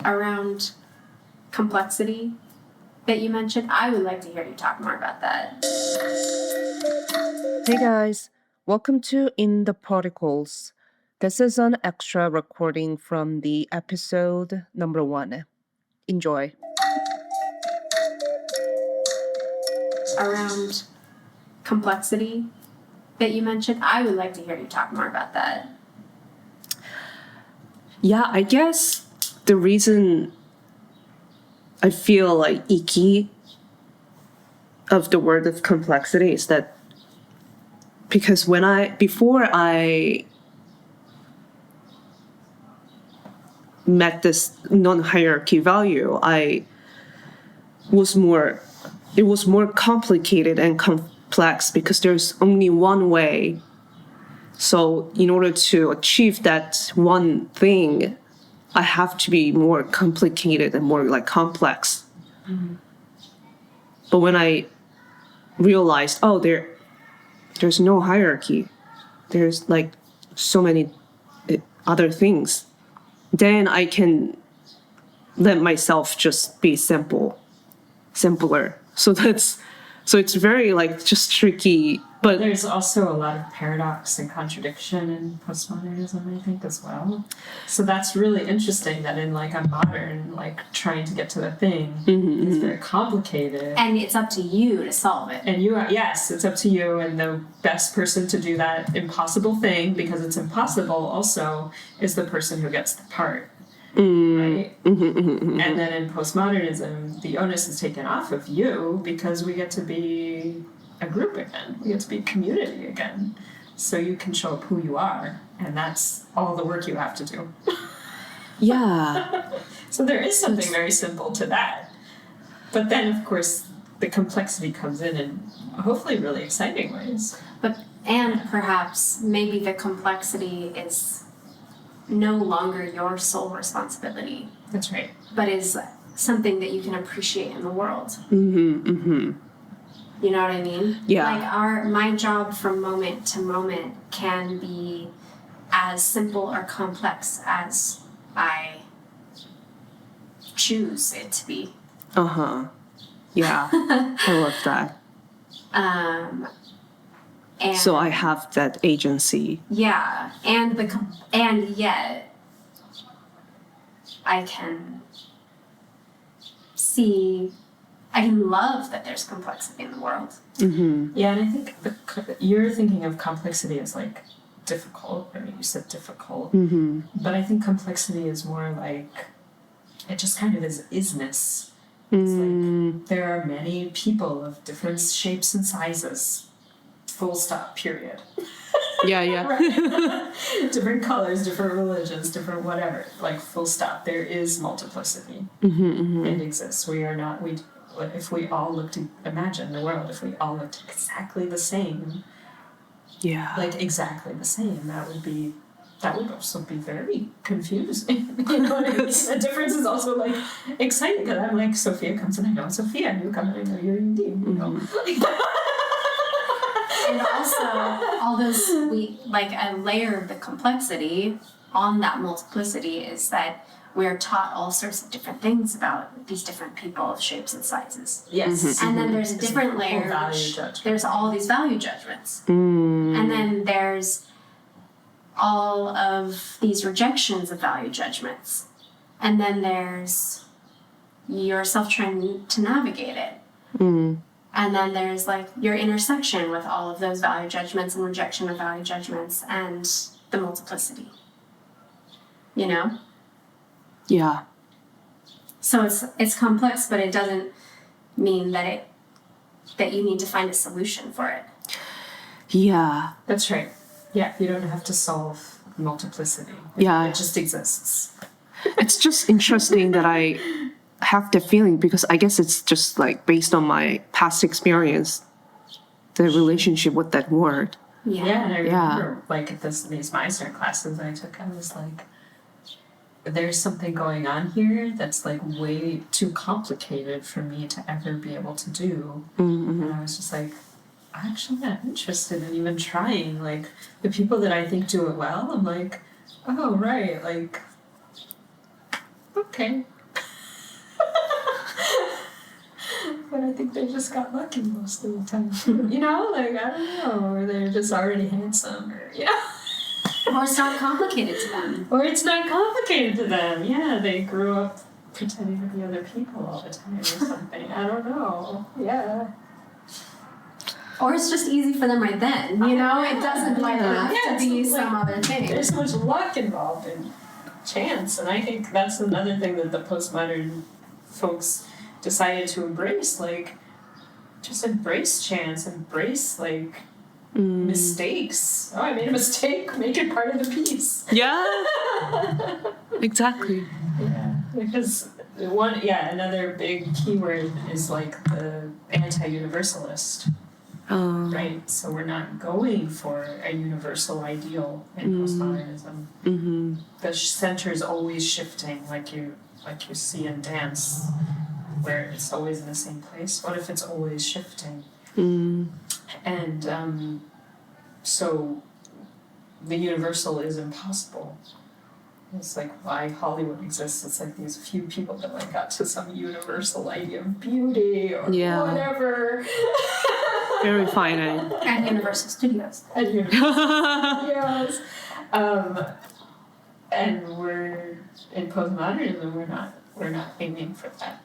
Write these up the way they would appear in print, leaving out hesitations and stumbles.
around complexity that you mentioned. I would like to hear you talk more about that. Hey guys, welcome to In the Particles. This is an extra recording from the episode number 1. Enjoy. Around complexity that you mentioned, I would like to hear you talk more about that. Yeah, I guess the reason I feel like icky of the word of complexity is that because before I met this non-hierarchy value, it was more complicated and complex because there's only one way. So in order to achieve that one thing, I have to be more complicated and more like complex. Mm-hmm. But when I realized, there's no hierarchy, there's like so many other things, then I can let myself just be simpler. So it's very like just tricky. But there's also a lot of paradox and contradiction in postmodernism, I think, as well. So that's really interesting that in like a modern, like trying to get to the thing, it's very complicated. And it's up to you to solve it. And it's up to you, and the best person to do that impossible thing, because it's impossible also, is the person who gets the part. Right? And then in postmodernism, the onus is taken off of you because we get to be a group again. We get to be a community again. So you can show up who you are, and that's all the work you have to do. Yeah. So there is something very simple to that. But then, of course, the complexity comes in hopefully really exciting ways. And perhaps maybe the complexity is no longer your sole responsibility. That's right. But is something that you can appreciate in the world. You know what I mean? Yeah. Like my job from moment to moment can be as simple or complex as I choose it to be. Yeah. I love that. And so I have that agency. Yeah, and yet I can love that there's complexity in the world. Yeah, and I think you're thinking of complexity as like difficult. I mean, you said difficult, but I think complexity is more like it just kind of is isness. It's like there are many people of different shapes and sizes. Full stop, period. Yeah. Right? Different colors, different religions, different whatever. Like full stop. There is multiplicity. It exists. If we all imagine the world, if we all looked exactly the same. Yeah. Like exactly the same, that would also be very confusing. You know what I mean? The difference is also like exciting because I'm like, Sophia comes and I know Sophia, and you come and I know you're Indeed, you know? And also, all those a layer of the complexity on that multiplicity is that we're taught all sorts of different things about these different people of shapes and sizes. Yes. And then there's a different layer. There's all these value judgments. And then there's all of these rejections of value judgments. And then there's yourself trying to navigate it. And then there's like your intersection with all of those value judgments and rejection of value judgments and the multiplicity. You know? Yeah. So it's complex, but it doesn't mean that you need to find a solution for it. Yeah. That's right. Yeah, you don't have to solve multiplicity. It just exists. It's just interesting that I have the feeling because I guess it's just like based on my past experience, the relationship with that word. Yeah, and I remember like at these Meisner classes I took, I was like, there's something going on here that's like way too complicated for me to ever be able to do. And I was just like, I'm actually not interested in even trying. Like the people that I think do it well, I'm like, oh right, like okay. But I think they just got lucky most of the time. You know, like, I don't know, or they're just already handsome, or, you know. Or it's not complicated to them. Or it's not complicated to them. Yeah, they grew up pretending to be other people all the time or something. I don't know. Yeah. Or it's just easy for them right then, you know? It doesn't like have to be some other thing. There's so much luck involved in chance, and I think that's another thing that the postmodern folks decided to embrace, like, just embrace chance, embrace, like, mistakes. Oh, I made a mistake, make it part of the piece. Yeah. Exactly. Yeah, because another big keyword is, like, the anti-universalist. Right? So we're not going for a universal ideal in postmodernism. Mm-hmm. The center is always shifting, like you see in dance, where it's always in the same place. What if it's always shifting? And so the universal is impossible. It's like why Hollywood exists. It's like these few people that like got to some universal idea of beauty or whatever. Very finite. And Universal Studios. And Universal Studios. And we're in postmodernism. We're not aiming for that.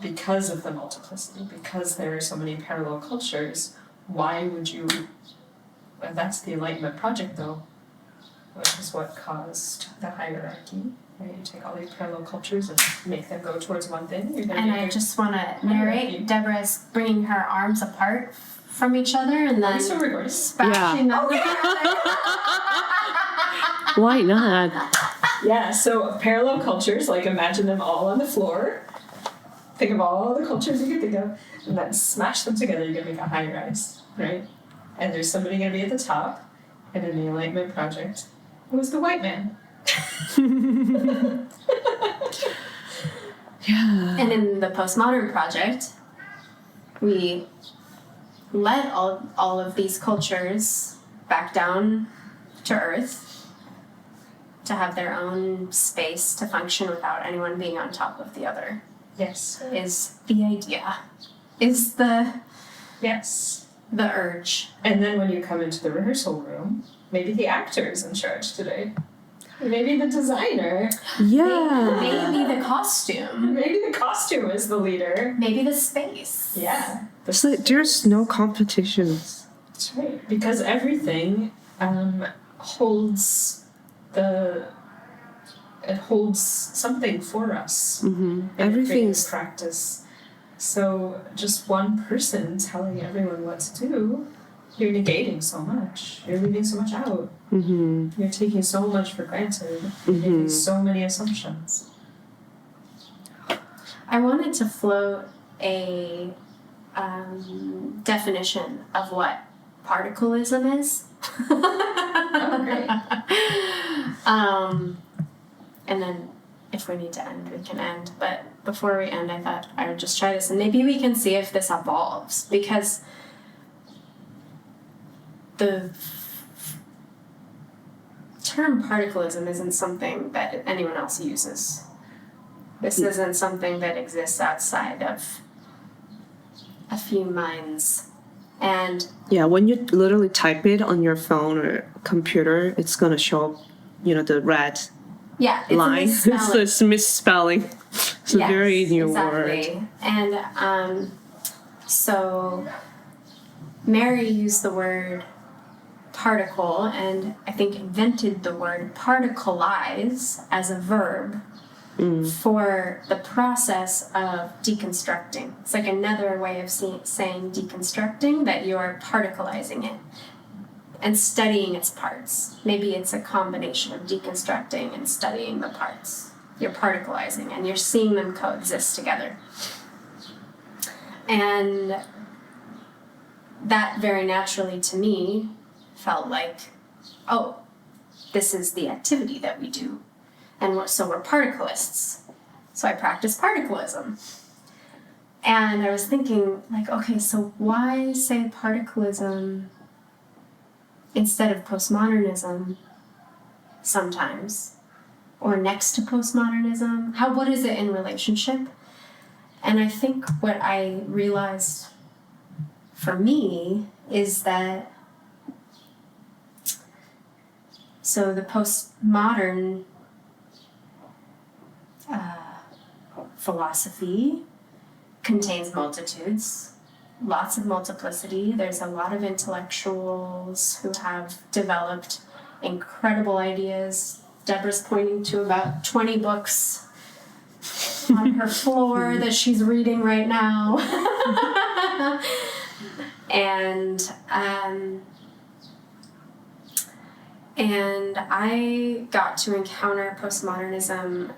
Because of the multiplicity, because there are so many parallel cultures, why would you... Well, that's the Enlightenment project, though, which is what caused the hierarchy. Right? You take all these parallel cultures and make them go towards one thing. And I just want to narrate, Deborah's bringing her arms apart from each other and then smashing them together. Why not? Yeah, so parallel cultures, like imagine them all on the floor. Think of all the cultures you can think of, and then smash them together. You're going to make a high rise, right? And there's somebody going to be at the top, and in the Enlightenment project, it was the white man. Yeah. And in the postmodern project, we let all of these cultures back down to earth to have their own space to function without anyone being on top of the other. Yes. Is the idea. Is the urge. And then when you come into the rehearsal room, maybe the actor is in charge today. Maybe the designer. Yeah. Maybe the costume. Maybe the costume is the leader. Maybe the space. Yeah. It's like there's no competitions. That's right. Because everything holds something for us. Everything's practice. So just one person telling everyone what to do, you're negating so much. You're leaving so much out. You're taking so much for granted. You're making so many assumptions. I wanted to float a definition of what particalism is. Oh, great. And then if we need to end, we can end. But before we end, I thought I would just try this, and maybe we can see if this evolves, because the term particalism isn't something that anyone else uses. This isn't something that exists outside of a few minds. And yeah, when you literally type it on your phone or computer, it's gonna show up, the red it's line. It's misspelling. It's a very new word. And so Mary used the word particle, and I think invented the word particleize as a verb for the process of deconstructing. It's like another way of saying deconstructing, that you're particleizing it and studying its parts. Maybe it's a combination of deconstructing and studying the parts. You're particleizing and you're seeing them coexist together. And that very naturally to me felt like, oh, this is the activity that we do. And so we're particleists. So I practice particalism. And I was thinking, like, okay, so why say particalism instead of postmodernism sometimes? or next to postmodernism? What is it in relationship? And I think what I realized for me is that so the postmodern philosophy contains multitudes, lots of multiplicity. There's a lot of intellectuals who have developed incredible ideas. Deborah's pointing to about 20 books on her floor that she's reading right now. And I got to encounter postmodernism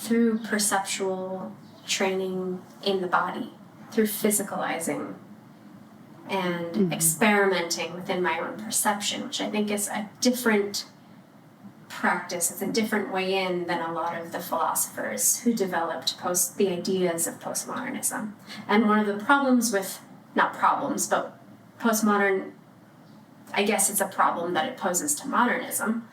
through perceptual training in the body, through physicalizing and experimenting within my own perception, which I think is a different practice. It's a different way in than a lot of the philosophers who developed the ideas of postmodernism. And one of the problems with, not problems, but postmodern, I guess it's a problem that it poses to modernism,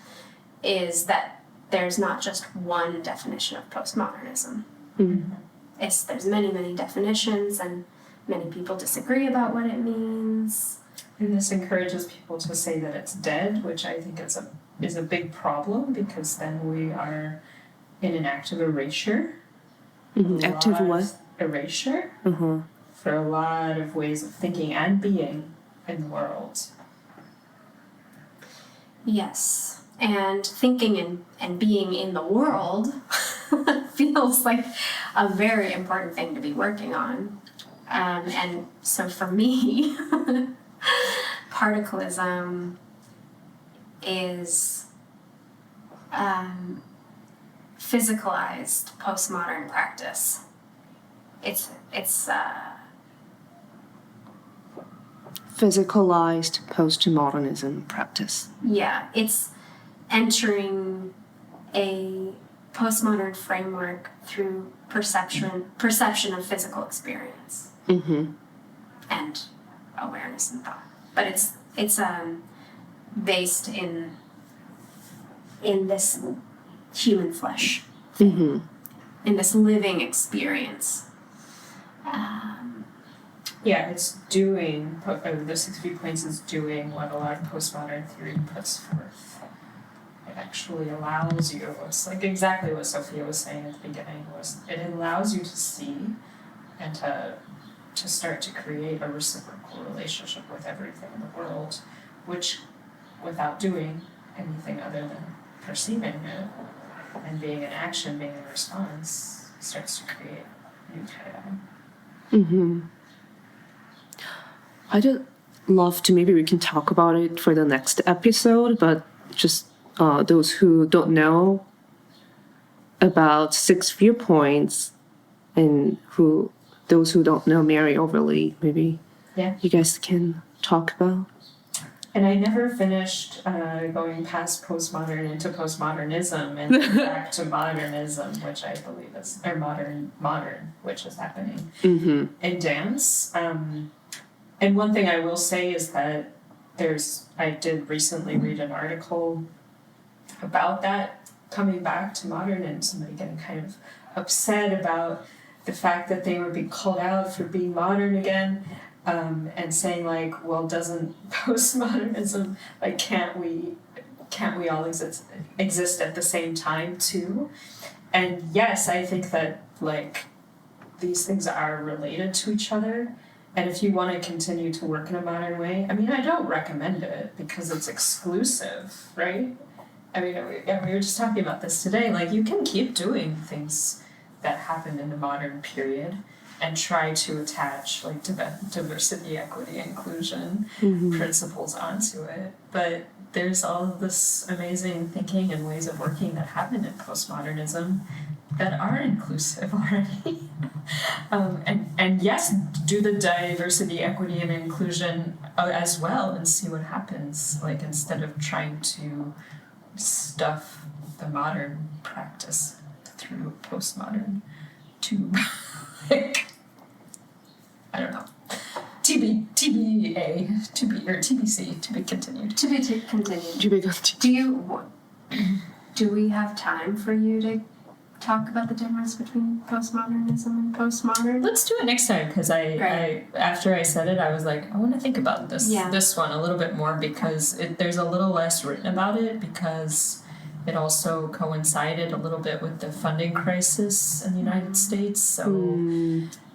is that there's not just one definition of postmodernism. Mm-hmm. There's many, many definitions, and many people disagree about what it means. And this encourages people to say that it's dead, which I think is a big problem, because then we are in an active erasure. Active what? Erasure for a lot of ways of thinking and being in the world. Yes. And thinking and being in the world feels like a very important thing to be working on. And so for me, particalism is physicalized postmodern practice. It's physicalized postmodernism practice. Yeah, it's entering a postmodern framework through perception of physical experience, and awareness and thought. But it's based in this human flesh, in this living experience. Yeah, it's doing, the 6 viewpoints is doing what a lot of postmodern theory puts forth. It actually allows you, it's like exactly what Sophia was saying at the beginning, it allows you to see and to start to create a reciprocal relationship with everything in the world, which, without doing anything other than perceiving it and being in action, being in response, starts to create new paradigm. I'd love to, maybe we can talk about it for the next episode, but just those who don't know about 6 viewpoints and those who don't know Mary Overlie, maybe you guys can talk about. And I never finished going past postmodern into postmodernism and back to modernism, which I believe is, or modern, which is happening in dance. And one thing I will say is that I did recently read an article about that coming back to modern, and somebody getting kind of upset about the fact that they were being called out for being modern again, and saying like, well, doesn't postmodernism, like, can't we all exist at the same time too? And yes, I think that like these things are related to each other. And if you want to continue to work in a modern way, I mean, I don't recommend it because it's exclusive, right? I mean, we were just talking about this today. Like, you can keep doing things that happened in the modern period and try to attach, like, diversity, equity, inclusion principles onto it. But there's all of this amazing thinking and ways of working that happened in postmodernism that are inclusive already. And yes, do the diversity, equity, and inclusion as well and see what happens, like, instead of trying to stuff the modern practice through a postmodern tube. Like, I don't know. TBA, to be, or TBC, to be continued. To be continued. Do we go Do we have time for you to talk about the difference between postmodernism and postmodern? Let's do it next time, because I after I said it, I was like, I want to think about this one a little bit more, because there's a little less written about it, because it also coincided a little bit with the funding crisis in the United States. So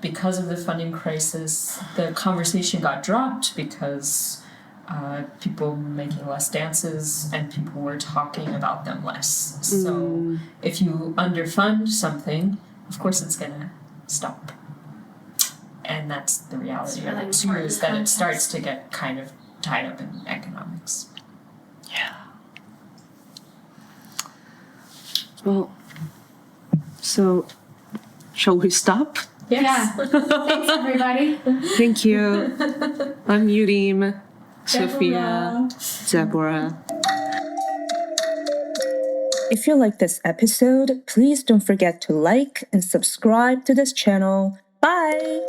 because of the funding crisis, the conversation got dropped because people making less dances and people were talking about them less. So if you underfund something, of course it's gonna stop. And that's the reality of it too, is that it starts to get kind of tied up in economics. Yeah. Well, so shall we stop? Yes. Yeah. Thanks, everybody. Thank you. I'm Yurim, Sophia, Deborah. If you like this episode, please don't forget to like and subscribe to this channel. Bye!